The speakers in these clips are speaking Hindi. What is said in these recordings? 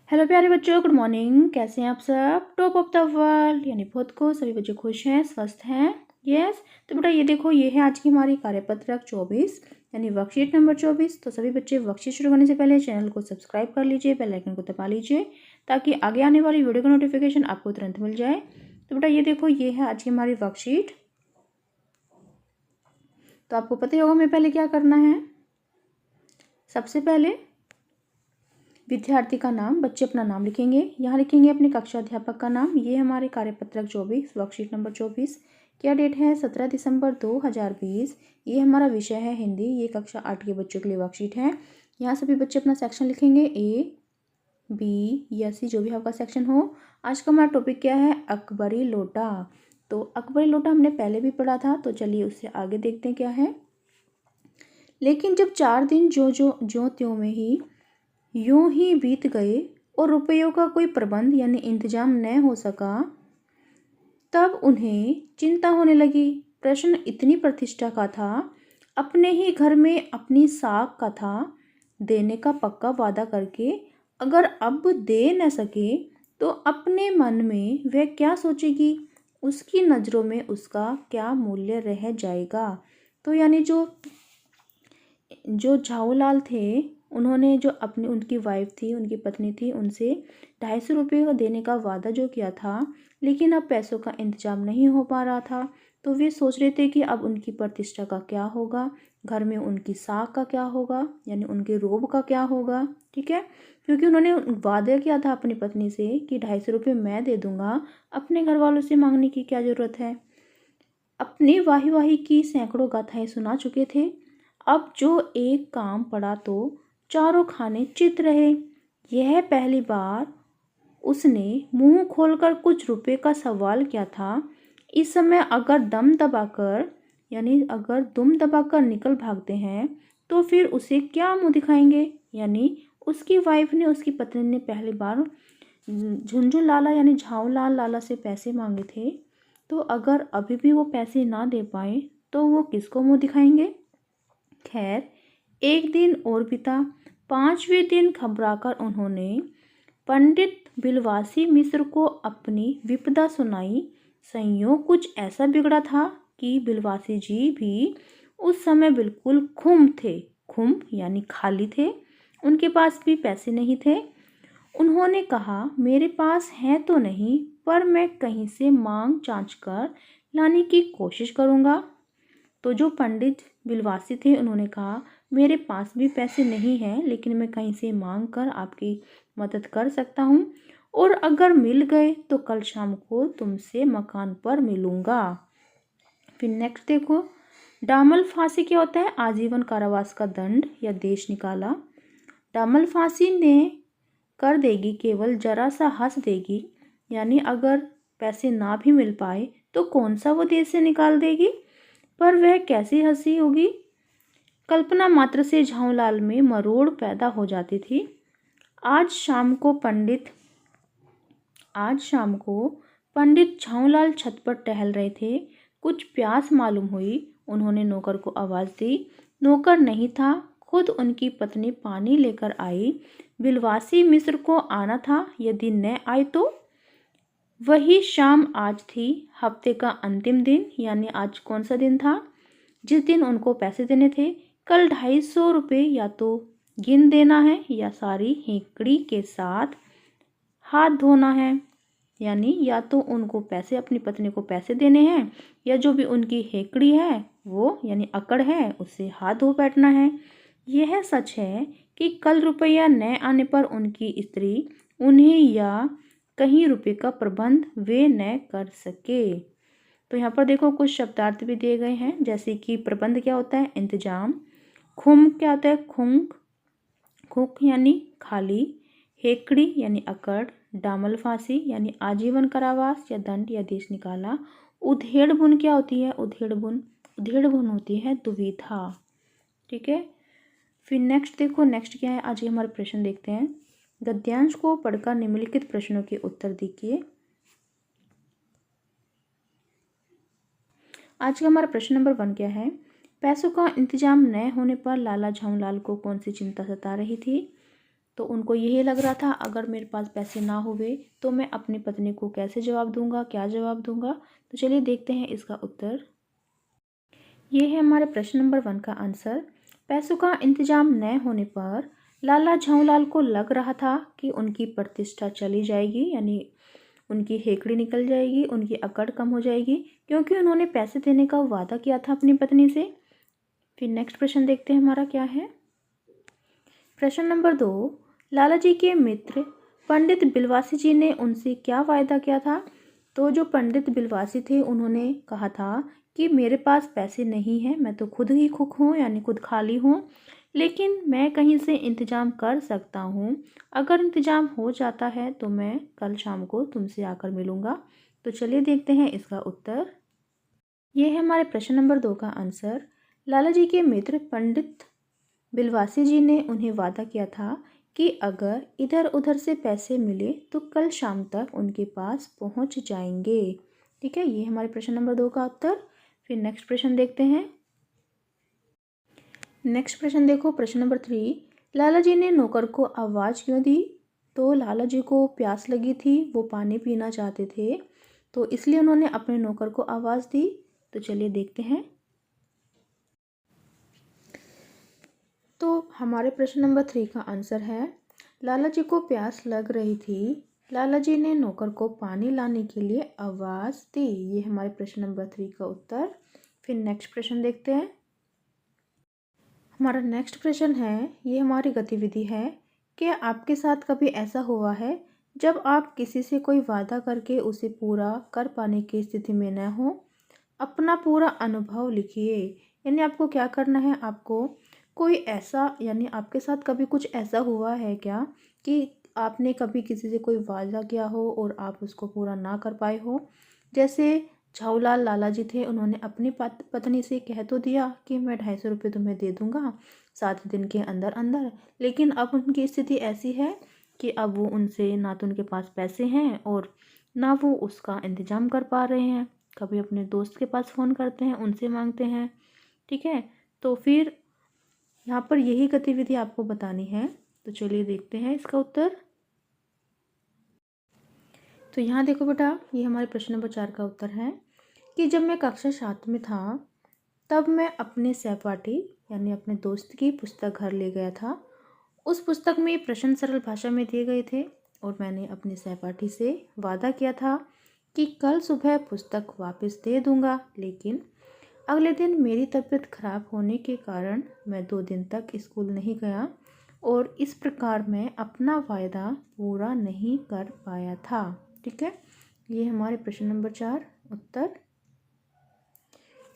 हेलो प्यारे बच्चों, गुड मॉर्निंग। कैसे हैं आप सब? टॉप ऑफ द वर्ल्ड यानी बहुत को सभी बच्चे खुश हैं, स्वस्थ हैं। यस। तो बेटा ये देखो, ये है आज की हमारी कार्यपत्रक 24 यानी वर्कशीट नंबर 24। तो सभी बच्चे वर्कशीट शुरू करने से पहले चैनल को सब्सक्राइब कर लीजिए, बेल आइकन को दबा लीजिए ताकि आगे आने वाली वीडियो का नोटिफिकेशन आपको तुरंत मिल जाए। तो बेटा ये देखो, ये है आज की हमारी वर्कशीट। तो आपको पता ही होगा हमें पहले क्या करना है। सबसे पहले विद्यार्थी का नाम, बच्चे अपना नाम लिखेंगे। यहाँ लिखेंगे अपने कक्षा अध्यापक का नाम। ये हमारे कार्यपत्रक 24 वर्कशीट नंबर 24। क्या डेट है? 17 दिसंबर 2020। ये हमारा विषय है हिंदी। ये कक्षा 8 के बच्चों के लिए वर्कशीट है। यहाँ सभी बच्चे अपना सेक्शन लिखेंगे, ए बी या सी, जो भी आपका सेक्शन हो। आज का हमारा टॉपिक क्या है? अकबरी लोटा। तो अकबरी लोटा हमने पहले भी पढ़ा था, तो चलिए उससे आगे देखते हैं क्या है। लेकिन जब 4 दिन जो त्यों में ही यूं ही बीत गए और रुपयों का कोई प्रबंध यानी इंतजाम न हो सका, तब उन्हें चिंता होने लगी। प्रश्न इतनी प्रतिष्ठा का था, अपने ही घर में अपनी साख का था, देने का पक्का वादा करके अगर अब दे न सके तो अपने मन में वह क्या सोचेगी, उसकी नज़रों में उसका क्या मूल्य रह जाएगा। तो यानी जो जो झाऊलाल थे, उन्होंने जो अपनी उनकी वाइफ थी, उनकी पत्नी थी, उनसे 250 रुपये देने का वादा जो किया था, लेकिन अब पैसों का इंतजाम नहीं हो पा रहा था। तो वे सोच रहे थे कि अब उनकी प्रतिष्ठा का क्या होगा, घर में उनकी साख का क्या होगा, यानी उनके रोब का क्या होगा। ठीक है, क्योंकि उन्होंने वादा किया था अपनी पत्नी से कि 250 रुपये मैं दे दूंगा, अपने घर वालों से मांगने की क्या ज़रूरत है। अपनी वाही वाही की सैकड़ों गाथाएं सुना चुके थे। अब जो एक काम पड़ा तो चारों खाने चित रहे। यह पहली बार उसने मुंह खोलकर कुछ रुपए का सवाल किया था। इस समय अगर दुम दबाकर निकल भागते हैं तो फिर उसे क्या मुंह दिखाएंगे। यानी उसकी वाइफ ने, उसकी पत्नी ने पहली बार झुंझुन लाला यानी झाऊलाल लाला से पैसे मांगे थे। तो अगर अभी भी वो पैसे ना दे पाए तो वो किसको मुंह दिखाएंगे। खैर, एक दिन और बीता। 5वें दिन घबराकर उन्होंने पंडित बिलवासी मिश्र को अपनी विपदा सुनाई। संयोग कुछ ऐसा बिगड़ा था कि बिलवासी जी भी उस समय बिल्कुल खुम थे। खुम यानी खाली थे, उनके पास भी पैसे नहीं थे। उन्होंने कहा, मेरे पास है तो नहीं, पर मैं कहीं से मांग चाँच कर लाने की कोशिश करूँगा। तो जो पंडित बिलवासी थे, उन्होंने कहा, मेरे पास भी पैसे नहीं हैं, लेकिन मैं कहीं से मांग कर आपकी मदद कर सकता हूँ, और अगर मिल गए तो कल शाम को तुमसे मकान पर मिलूँगा। फिर नेक्स्ट देखो, डामल फांसी क्या होता है? आजीवन कारावास का दंड या देश निकाला। डामल फांसी ने कर देगी, केवल जरा सा हंस देगी। यानी अगर पैसे ना भी मिल पाए तो कौन सा वो देश से निकाल देगी, पर वह कैसी हंसी होगी। कल्पना मात्र से झाऊलाल में मरोड़ पैदा हो जाती थी। आज शाम को पंडित झाऊलाल छत पर टहल रहे थे। कुछ प्यास मालूम हुई। उन्होंने नौकर को आवाज़ दी। नौकर नहीं था, खुद उनकी पत्नी पानी लेकर आई। बिलवासी मिश्र को आना था, यदि न आए तो। वही शाम आज थी, हफ्ते का अंतिम दिन। यानी आज कौन सा दिन था? जिस दिन उनको पैसे देने थे। कल 250 रुपये या तो गिन देना है या सारी हेकड़ी के साथ हाथ धोना है। यानी या तो उनको पैसे, अपनी पत्नी को पैसे देने हैं, या जो भी उनकी हेकड़ी है वो यानी अकड़ है, उससे हाथ धो बैठना है। यह सच है कि कल रुपया न आने पर उनकी स्त्री उन्हें या कहीं रुपये का प्रबंध वे न कर सके। तो यहाँ पर देखो कुछ शब्दार्थ भी दिए गए हैं, जैसे कि प्रबंध क्या होता है? इंतजाम। खुम क्या होता है? खुक यानी खाली। हेकड़ी यानी अकड़। डामल फांसी यानी आजीवन कारावास या दंड या देश निकाला। उधेड़ बुन क्या होती है? उधेड़ बुन होती है दुविधा। ठीक है, फिर नेक्स्ट देखो, नेक्स्ट क्या है? आज के हमारे प्रश्न देखते हैं। गद्यांश को पढ़कर निम्नलिखित प्रश्नों के उत्तर दीजिए। आज का हमारा प्रश्न नंबर 1 क्या है? पैसों का इंतजाम न होने पर लाला झाऊलाल को कौन सी चिंता सता रही थी? तो उनको यही लग रहा था अगर मेरे पास पैसे ना हुए तो मैं अपनी पत्नी को कैसे जवाब दूंगा, क्या जवाब दूंगा। तो चलिए देखते हैं इसका उत्तर। ये है हमारे प्रश्न नंबर 1 का आंसर। पैसों का इंतजाम न होने पर लाला झाऊलाल को लग रहा था कि उनकी प्रतिष्ठा चली जाएगी, यानी उनकी हेकड़ी निकल जाएगी, उनकी अकड़ कम हो जाएगी, क्योंकि उन्होंने पैसे देने का वादा किया था अपनी पत्नी से। फिर नेक्स्ट प्रश्न देखते हैं हमारा क्या है। प्रश्न नंबर 2, लाला जी के मित्र पंडित बिलवासी जी ने उनसे क्या वायदा किया था। तो जो पंडित बिलवासी थे उन्होंने कहा था कि मेरे पास पैसे नहीं हैं, मैं तो खुद ही खुद हूँ, यानी खुद खाली हूँ, लेकिन मैं कहीं से इंतज़ाम कर सकता हूँ। अगर इंतज़ाम हो जाता है तो मैं कल शाम को तुमसे आकर मिलूँगा। तो चलिए देखते हैं इसका उत्तर। ये है हमारे प्रश्न नंबर 2 का आंसर। लाला जी के मित्र पंडित बिलवासी जी ने उन्हें वादा किया था कि अगर इधर उधर से पैसे मिले तो कल शाम तक उनके पास पहुंच जाएंगे। ठीक है, ये हमारे प्रश्न नंबर 2 का उत्तर। फिर नेक्स्ट प्रश्न देखते हैं। नेक्स्ट प्रश्न देखो, प्रश्न नंबर 3, लाला जी ने नौकर को आवाज़ क्यों दी। तो लाला जी को प्यास लगी थी, वो पानी पीना चाहते थे, तो इसलिए उन्होंने अपने नौकर को आवाज़ दी। तो चलिए देखते हैं। तो हमारे प्रश्न नंबर 3 का आंसर है, लाला जी को प्यास लग रही थी, लाला जी ने नौकर को पानी लाने के लिए आवाज़ दी। ये हमारे प्रश्न नंबर 3 का उत्तर। फिर नेक्स्ट प्रश्न देखते हैं। हमारा नेक्स्ट प्रश्न है, ये हमारी गतिविधि है कि आपके साथ कभी ऐसा हुआ है जब आप किसी से कोई वादा करके उसे पूरा कर पाने की स्थिति में न हो। अपना पूरा अनुभव लिखिए। यानी आपको क्या करना है, आपको कोई ऐसा, यानी आपके साथ कभी कुछ ऐसा हुआ है क्या कि आपने कभी किसी से कोई वादा किया हो और आप उसको पूरा ना कर पाए हो। जैसे झाऊलाल लाला जी थे, उन्होंने अपनी पत्नी से कह तो दिया कि मैं 250 रुपये तुम्हें दे दूँगा 7 दिन के अंदर अंदर, लेकिन अब उनकी स्थिति ऐसी है कि अब वो उनसे ना तो उनके पास पैसे हैं और ना वो उसका इंतज़ाम कर पा रहे हैं। कभी अपने दोस्त के पास फ़ोन करते हैं, उनसे मांगते हैं। ठीक है, तो फिर यहाँ पर यही गतिविधि आपको बतानी है। तो चलिए देखते हैं इसका उत्तर। तो यहाँ देखो बेटा, ये हमारे प्रश्न नंबर 4 का उत्तर है कि जब मैं कक्षा 7 में था तब मैं अपने सहपाठी यानी अपने दोस्त की पुस्तक घर ले गया था। उस पुस्तक में प्रश्न सरल भाषा में दिए गए थे और मैंने अपने सहपाठी से वादा किया था कि कल सुबह पुस्तक वापस दे दूंगा, लेकिन अगले दिन मेरी तबीयत खराब होने के कारण मैं 2 दिन तक स्कूल नहीं गया और इस प्रकार मैं अपना वायदा पूरा नहीं कर पाया था। ठीक है, ये हमारे प्रश्न नंबर 4 उत्तर।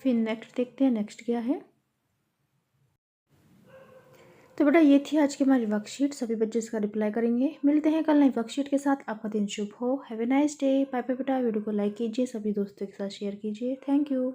फिर नेक्स्ट देखते हैं, नेक्स्ट क्या है। तो बेटा ये थी आज की हमारी वर्कशीट। सभी बच्चे इसका रिप्लाई करेंगे। मिलते हैं कल नई वर्कशीट के साथ। आपका दिन शुभ हो। Have a nice day. Bye bye बेटा। वीडियो को लाइक कीजिए, सभी दोस्तों के साथ शेयर कीजिए। Thank you.